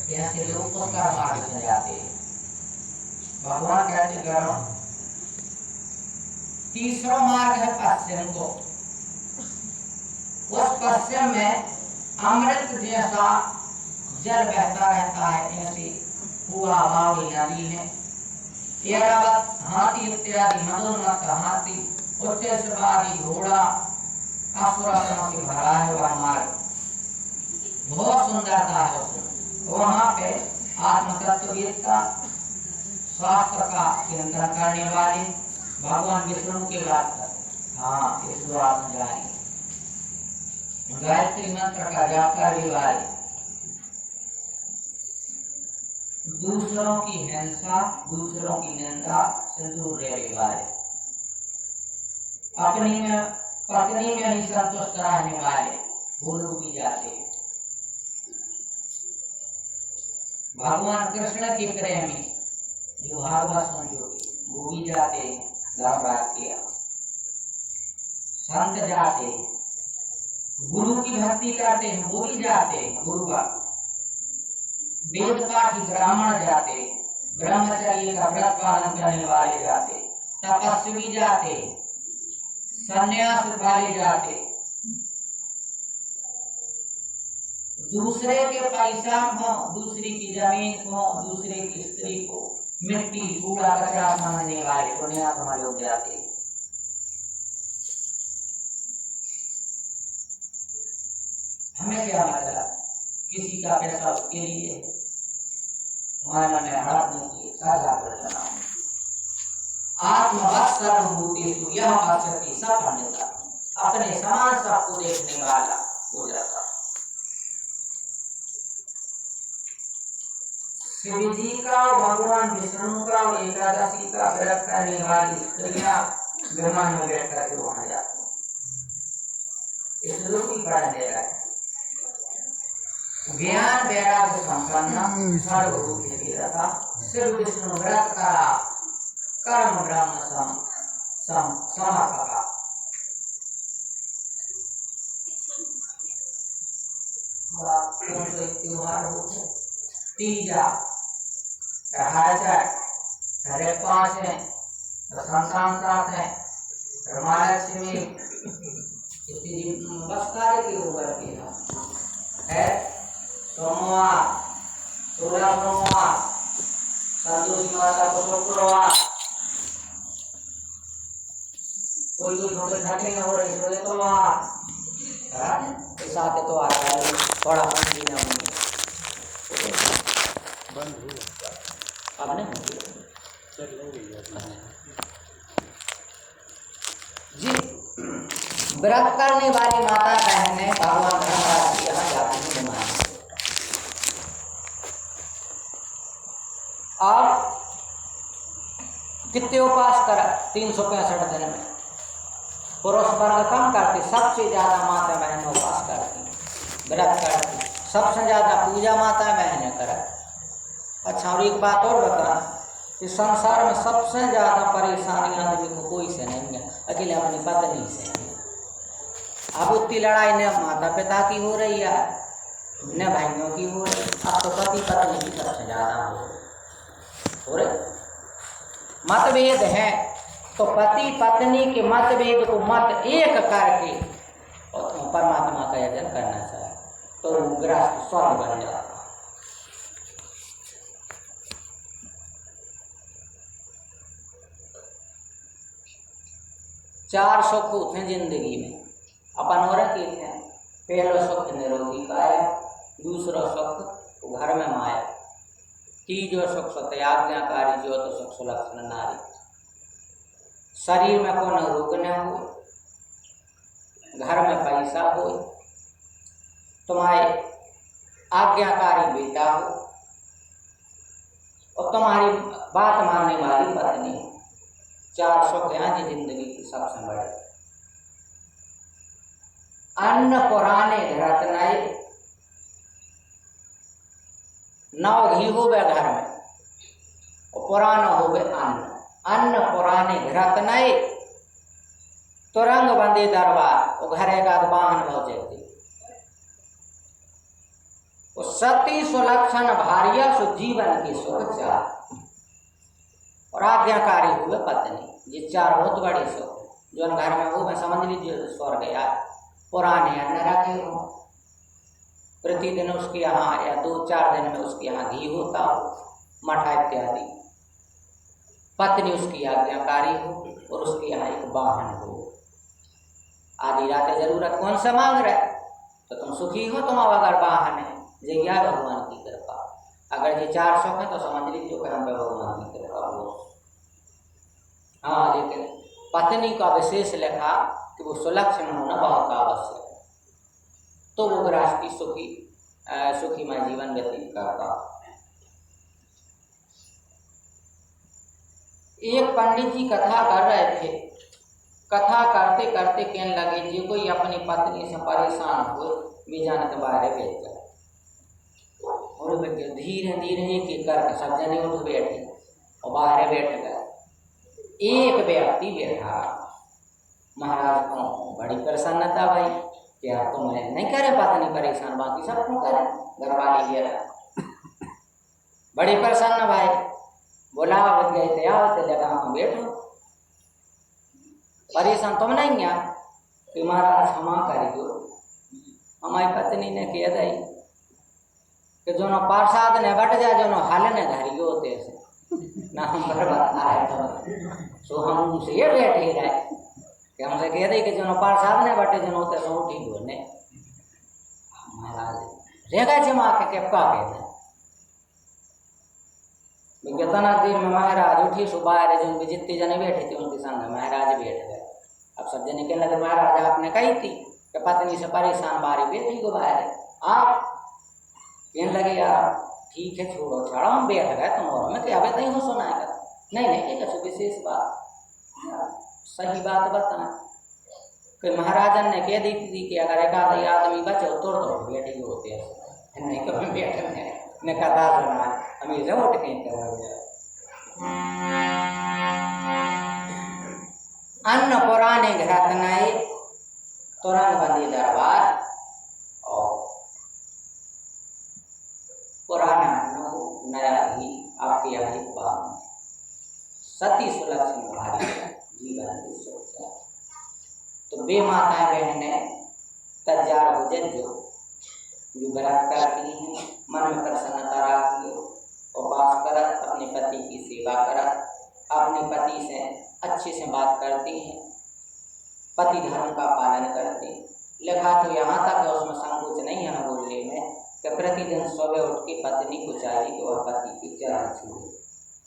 यहाँ से लोग पुरस्कार मार्ग में जाते हैं। भगवान कहते करो तीसरा मार्ग है पश्चिम को। उस पश्चिम में अमृत जैसा जल बहता रहता है, ऐसी हुआ बावली नदी है। ऐरावत हाथी इत्यादि मदोन्मत्त हाथी, उच्च सवारी घोड़ा, असुरों से भरा है वह मार्ग, बहुत सुंदरता है उसमें। वहाँ पे आत्म तत्ववेत्ता, शास्त्र का चिंतन करने वाले भगवान विष्णु की बात करते। हाँ, इस बात में जाएंगे। गायत्री मंत्र का जाप करने वाले, दूसरों की हिंसा, दूसरों की निंदा से दूर रहने वाले, अपनी में पत्नी में ही संतुष्ट रहने वाले, वो लोग भी जाते हैं। भगवान कृष्ण के प्रेमी जो भागवत संजोगी, वो भी जाते हैं। संत जाते हैं, गुरु की भक्ति करते हैं, वो भी जाते हैं। गुरु का वेद पाठी ब्राह्मण जाते, ब्रह्मचर्य का व्रत पालन करने वाले जाते, तपस्वी जाते, संन्यास वाले जाते, दूसरे के पैसा को, दूसरे की जमीन को, दूसरे की स्त्री को मिट्टी कूड़ा कचरा समझने वाले पुण्यात्मा लोग जाते। हमें क्या मतलब किसी का पैसा उसके लिए, हमारे में हड़प नहीं किए, साझा कर देना। आत्मवत् सर्वभूतेषु यः पश्यति स पंडितः, अपने समान सबको देखने वाला हो जाता। शिव जी का, भगवान विष्णु का और एकादशी का व्रत करने वाली स्त्रियां विमान में बैठ करके वहां जाती हैं। इस लोग की पढ़ दे रहा है। ज्ञान वैराग्य संपन्न सर्वभूत रथा, शिव विष्णु व्रत करा, कर्म ब्रह्म समर्पका। कौन से त्योहार होते? तीजा, हरे 5 है, संतान 7 है, महालक्ष्मी बस कार्य की होकर है। सोमवार 16 सोमवार, संतोषी माता को शुक्रवार, कोई छोटे खाते में हो रही सोए तो वहाँ साथ तो आ रहा है थोड़ा बंद भी ना बंद हो अब नहीं जी। व्रत करने वाली माता बहनें भगवान धर्मराज के यहाँ जाती हैं। अब कितने उपास करा? 365 दिन में पुरुष वर्ग कम करते, सबसे ज्यादा माता बहनें उपास करती, व्रत करती, सबसे ज्यादा पूजा माता बहनें करा। अच्छा, और एक बात और बता, इस संसार में सबसे ज्यादा परेशानी आदमी को कोई से नहीं है, अकेले अपनी पत्नी से। अब उतनी लड़ाई न माता पिता की हो रही है, न भाइयों की हो रही, अब तो पति पत्नी की सबसे ज्यादा हो रही। मतभेद है तो पति पत्नी के मतभेद को मत एक करके और परमात्मा का यजन करना चाहिए, तो गृहस्थ स्वर्ग बन जाता। चार सुख होते हैं जिंदगी में, अपन और के हैं। पहला सुख निरोगी काया, दूसरा सुख घर में माया, तीसरा सुख सत्याज्ञाकारी जो तो सुख सुलक्षण नारी। शरीर में कोई रोग न हो, घर में पैसा हो, तुम्हारे आज्ञाकारी बेटा हो और तुम्हारी बात मानने वाली पत्नी हो। 4 सुख हैं जो जिंदगी की सबसे बड़े। अन्न पुराने घरत नए, 9 घी हो गए घर में और पुराना हो गए अन्न। अन्न पुराने घरत नए, तुरंग बंदे दरबार और घर का वाहन भौजे। सती सुलक्षण भार्या सुजीवन की सुख चार और आज्ञाकारी हुए पत्नी। ये चार बहुत बड़े सुख जो घर में वो मैं समझ लीजिए स्वर्ग या पुराने अन्न रखे हो, प्रतिदिन उसके यहाँ या 2-4 दिन में उसके यहाँ घी होता हो, मठा इत्यादि, पत्नी उसकी आज्ञाकारी हो और उसके यहाँ एक वाहन हो। आधी रात जरूरत कौन सा मांग रहा है तो तुम सुखी हो, तुम अगर वाहन है ये क्या भगवान की कृपा। अगर ये 4 सुख है तो समझ लीजिए कि हम भगवान की कृपा हो। हाँ, लेकिन पत्नी का विशेष लिखा कि वो सुलक्षण होना बहुत आवश्यक है, तो वो गृहस्थी सुखीमय जीवन व्यतीत करता। एक पंडित जी कथा कर रहे थे, कथा करते करते कहने लगे जो कोई अपनी पत्नी से परेशान हो वे जानत बाहर बैठ जाए। और धीरे धीरे एक करके सब जने उठ बैठे और बाहर बैठ गए। एक व्यक्ति बैठा, महाराज को बड़ी प्रसन्नता भाई, क्या तुमने नहीं करे पत्नी परेशान, बाकी सब क्यों करे, घर वाले गया बड़ी प्रसन्न भाई, बोला गए थे आओ लगा हम बैठो, परेशान तुम नहीं है कि महाराज क्षमा करियो। हमारी पत्नी ने कह दी कि जो न प्रसाद ने बट जाए जो न हाल ने घरियो होते से ना हम बर्बाद आए तो हम उनसे ये बैठे रहे कि हमसे कह दी कि जो न प्रसाद ने बटे जो होते सो उठी बोलने। महाराज रेगा जमा के क्या कहते कितना देर में महाराज उठी सुबह जो जितने जने बैठे थे उनके संग महाराज बैठ गए। अब सब जने कहने लगे महाराज आपने कही थी कि पत्नी से परेशान बारी बेटी को बाहर आप कहने लगे यार ठीक है छोड़ो छाड़ो हम बैठ गए तुम और मैं क्या नहीं हो सुनाएगा नहीं एक अच्छी विशेष बात सही बात बताएं कि महाराजन ने कह दी थी कि अगर एक आधा आदमी बचे तो बैठे होते हैं नहीं कभी बैठे ने कथा सुना हमें उठ के अन्न पुराने घरात नए तुरंत बंदी दरबार और पुराना नया ही आपके यहाँ एक बात सती सुलक्षण भारी जीवन की सोचा। तो बे माताएं बहनें तैयार हो जाए जो व्रत करती हैं, मन में प्रसन्नता रखती हो, उपास करत अपने पति की सेवा करत, अपने पति से अच्छे से बात करती हैं, पति धर्म का पालन करती। लिखा तो यहाँ तक है उसमें संकोच नहीं है बोलने में कि प्रतिदिन सुबह उठ के पत्नी को चाहिए कि वह पति के चरण छूए,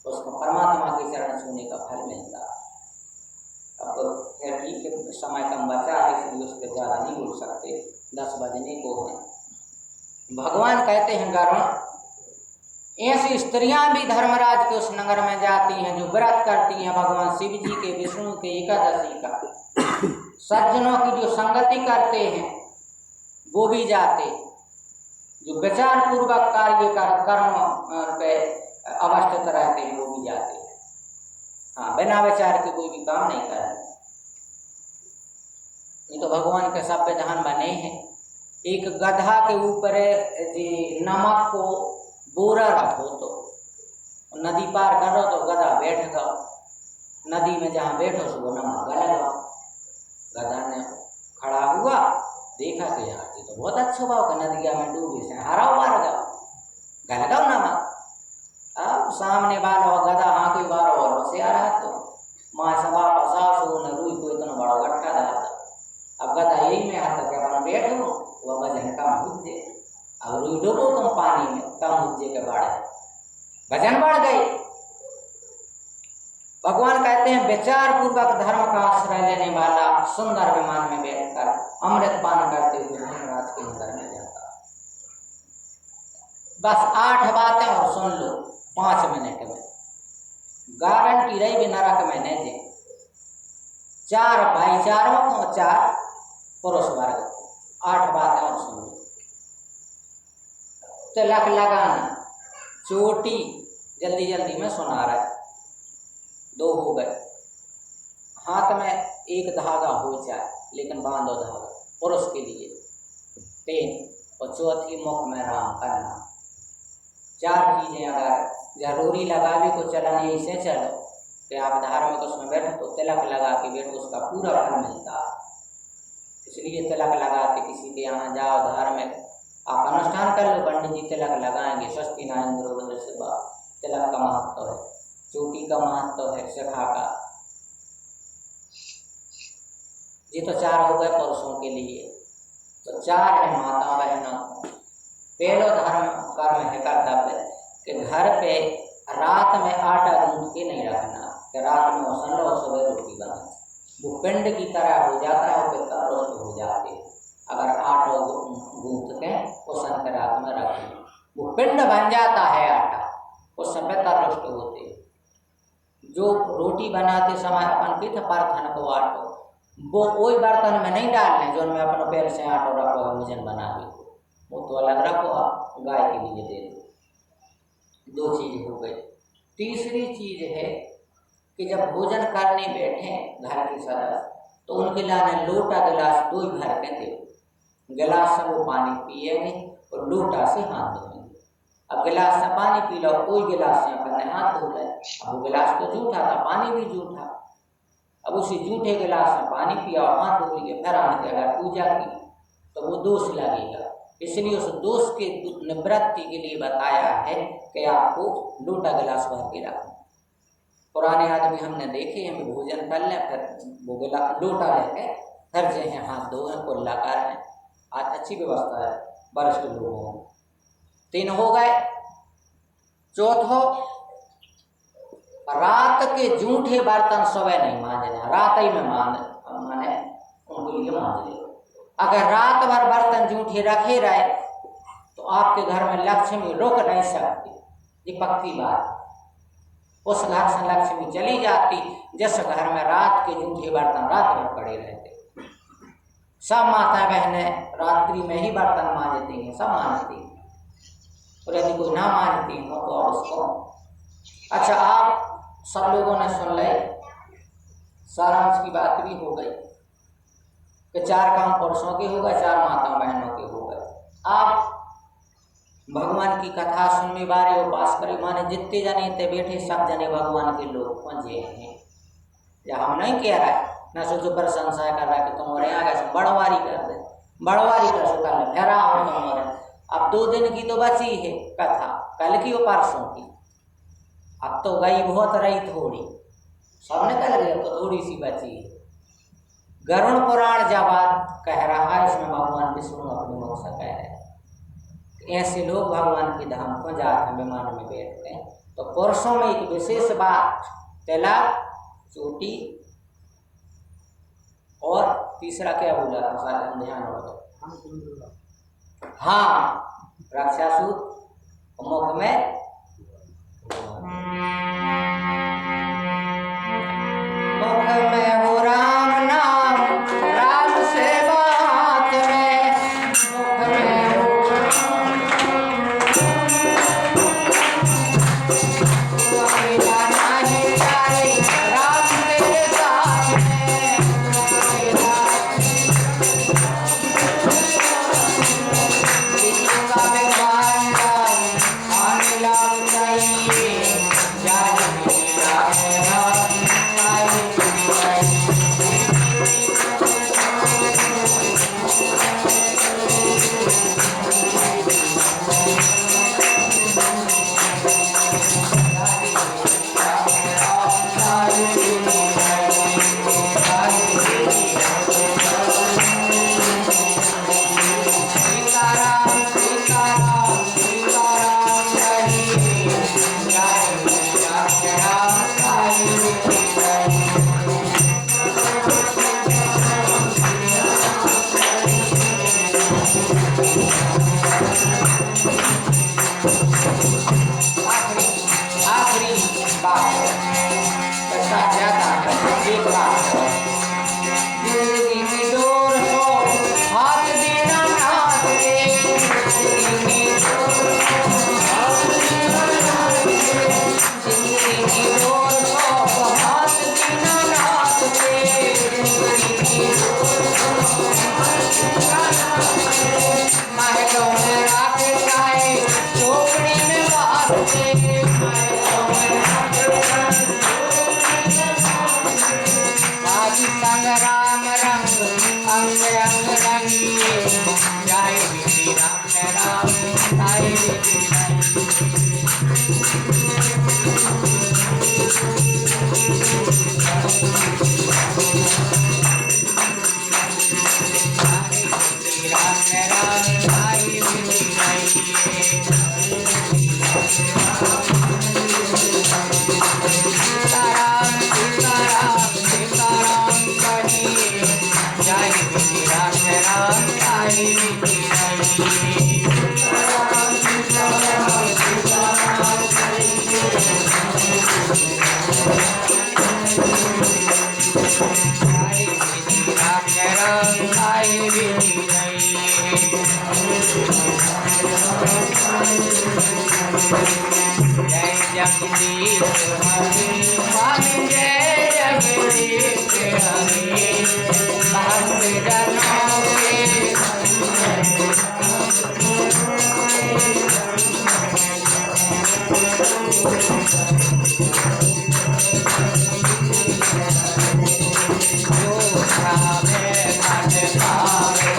उसको परमात्मा के चरण छूने का फल मिलता। अब फिर ठीक है समय कम बचा है इसलिए उस पर ज़्यादा नहीं बोल सकते, 10 बजने को है। भगवान कहते हैं गरुण ऐसी स्त्रियां भी धर्मराज के उस नगर में जाती हैं जो व्रत करती हैं भगवान शिव जी के, विष्णु के एकादशी का, सज्जनों की जो संगति करते हैं वो भी जाते, जो विचार पूर्वक कार्य कर्म पे अवस्थित रहते हैं वो भी जाते। हाँ, बिना विचार के कोई भी काम नहीं कर रहे। ये तो भगवान के सब विधान बने हैं। एक गधा के ऊपर नमक को बोरा रखो तो नदी पार करो तो गधा बैठ गया, नदी में जहाँ बैठो सो वो नमक गलेगा। गधा ने खड़ा हुआ देखा कि यार ये तो बहुत अच्छा हुआ कि नदिया में डूबे से हरा मार गया गल गया नमक। अब सामने वाला गधा हाँ कोई बार और से आ रहा तो माँ से वापस आओ न रुई को इतना बड़ा गट्ठा रहा था। अब गधा यही में आता क्या अपना बैठो वह वजन कम बुझे, अब रुई डूबो तुम पानी में कम बुझे के बाढ़ वजन बढ़ गई। भगवान कहते हैं विचार पूर्वक धर्म का आश्रय लेने वाला सुंदर विमान में बैठकर अमृत पान करते हुए धर्मराज के नगर में जाता। बस 8 बातें और सुन लो 5 मिनट में, गारंटी रही भी नरक में नहीं जे। 4 भाईचारों को 4 पुरुष वर्ग, 8 बातें और सुन लो। तिलक लगाना, चोटी जल्दी जल्दी में सुना रहा है, 2 हो गए। हाथ में एक धागा हो जाए लेकिन बांधो धागा पुरुष के लिए। 3 और चौथी मुख में राम का नाम। 4 चीजें अगर जरूरी लगा भी को चलन यही से चलो कि आप धार्मिक उसमें बैठो तो तिलक लगा के बैठो, उसका पूरा फल मिलता है। इसलिए तिलक लगा के किसी के यहाँ जाओ, धार्मिक आप अनुष्ठान कर लो, पंडित जी तिलक लगाएंगे। स्वस्ति न इंद्रो वृद्धश्रवा, तिलक का महत्व है, चोटी का महत्व है, शिखा का। ये तो 4 हो गए पुरुषों के लिए। तो 4 है माता बहनों। पहलो धर्म कर्म है कर्तव्य कि घर पे रात में आटा गूंथ के नहीं रखना, कि रात में ओसन लो सुबह रोटी बना। वो पिंड की तरह हो जाता है, वो पिता रोस्ट हो जाते हैं। अगर आटा गूंथ के ओसन के रात में रखें, वो पिंड बन जाता है आटा, उससे पिता रोस्ट होते। जो रोटी बनाते समय अपन की परथन को आटो, वो कोई बर्तन में नहीं डालने जो में अपन पैर से आटो रखो है भोजन बना के, वो तो अलग रखो, आप गाय के लिए दे दो। 2 चीज हो गई। तीसरी चीज है कि जब भोजन करने बैठे घर के सदस्य तो उनके लाने लोटा गिलास 2 ही भर के दे। गिलास से वो पानी पिएंगे और लोटा से हाथ धोएंगे। अब गिलास से पानी पी लो, कोई गिलास से अपने हाथ धो ले। अब वो गिलास तो जूठा था, पानी भी जूठा। अब उसी जूठे गिलास में पानी पिया और हाथ धो लिए, फिर आने के अगर पूजा की तो वो दोष लगेगा। इसलिए उस दोष के निवृत्ति के लिए बताया है कि आपको लोटा गिलास भर के रखना। पुराने आदमी हमने देखे, हमें भोजन कर लें फिर वो लोटा लेके फिर जो है हाथ धोए, कुल्ला करें। आज अच्छी व्यवस्था है वरिष्ठ लोगों में। 3 हो गए। चौथो, रात के जूठे बर्तन सुबह नहीं मांजना, रात ही में माने उनको लिए मांज ले। अगर रात भर बर्तन जूठे रखे रहे तो आपके घर में लक्ष्मी रुक नहीं सकती, ये पक्की बात। उस घर से लक्ष्मी चली जाती जिस घर में रात के जूठे बर्तन रात भर पड़े रहते। सब माता बहनें रात्रि में ही बर्तन मांजती हैं, सब मांजती हैं। और यदि कोई ना मांजती हो तो आप उसको। अच्छा, आप सब लोगों ने सुन ले, सारांश की बात भी हो गई कि 4 काम पुरुषों के हो गए, 4 माता बहनों के हो गए। आप भगवान की कथा सुनने बारे उपास करे, माने जितने जने थे बैठे सब जने भगवान के लोग पहुंचे हैं। या हम नहीं कह रहा है, न सोचो प्रशंसा कर रहा है कि तुम और आगे से बड़वारी कर दे, बड़वारी कर सो कर ले फेरा हो तुम और। अब 2 दिन की तो बची है कथा, कल की और परसों की। अब तो गई बहुत रही थोड़ी, सब निकल गए, तो थोड़ी सी बची है। गरुड़ पुराण जब कह रहा है, इसमें भगवान विष्णु अपने मुख से कह रहे हैं ऐसे लोग भगवान के धाम को जाते हैं, विमान में बैठते हैं। तो पुरुषों में एक विशेष बात, तिलक, चोटी और तीसरा क्या बोला था सारे हम ध्यान रखो। हाँ, रक्षासूत्र मुख में हो राम नाम, राम सेवा हाथ में, मुख में राम तेरे साथ में, का भगवान आने लग जाइए। रंग रंग रंगी जय श्री राम राम जय श्री जगदीश हरि जय जगदीश हरि भक्त जनों के जो खावे घट खावे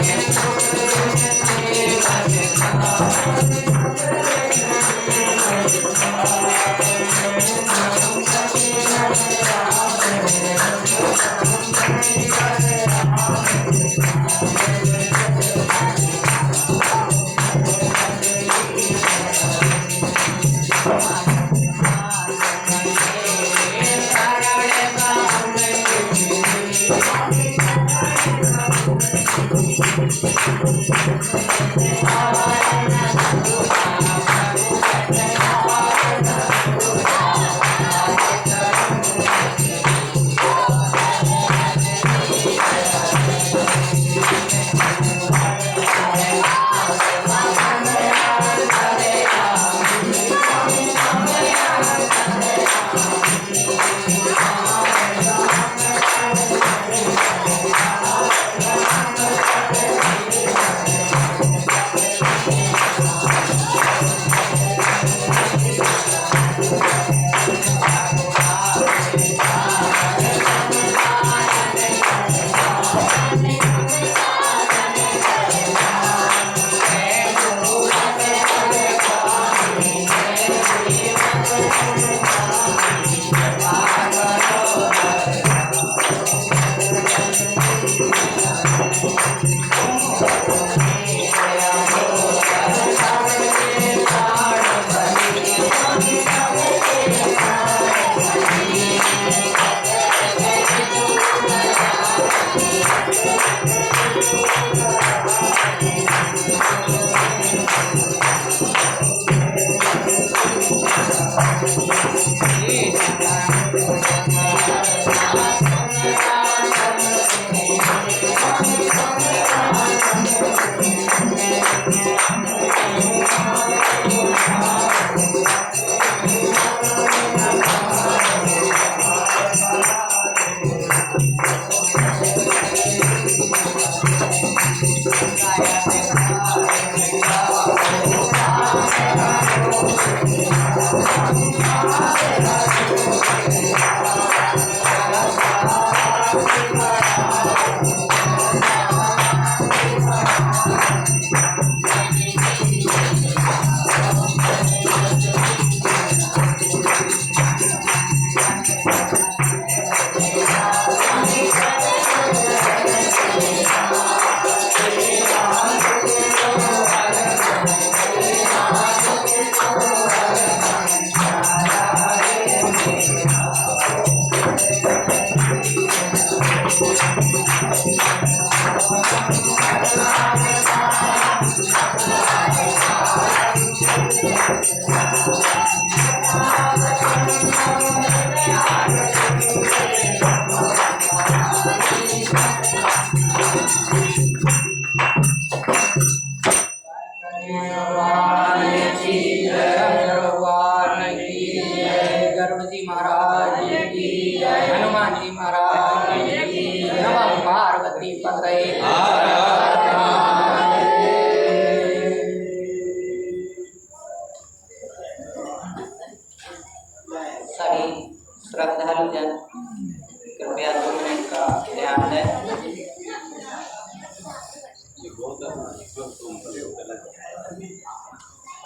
हनुमान जी महाराज की नमः पार्वती पतये।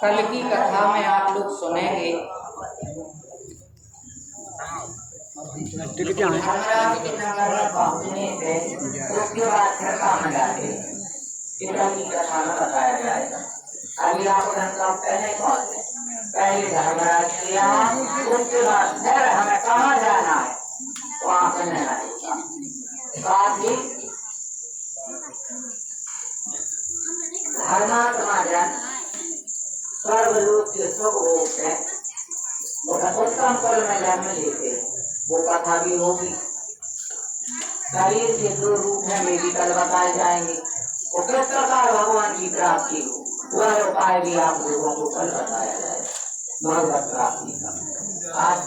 कल की कथा में आप लोग सुनेंगे धर्मराज के नगर में पहुंचने से उसके बाद फिर कहाँ जाते पिता की कथा में बताया जाएगा। अभी आप पहले पहुंचे, पहले धर्मराज किया, उसके बाद फिर हमें कहाँ जाना है वहाँ से नहीं साथ ही धर्मात्मा जन सर्वलोक के सुख रूप है उत्तम कुल में जन्म लेते वो कथा भी होगी। शरीर के दो रूप में वे भी कल बताए जाएंगे। वो किस प्रकार भगवान की प्राप्ति हो वह उपाय भी आप लोगों को कल बताया जाएगा भगवत प्राप्ति का। आज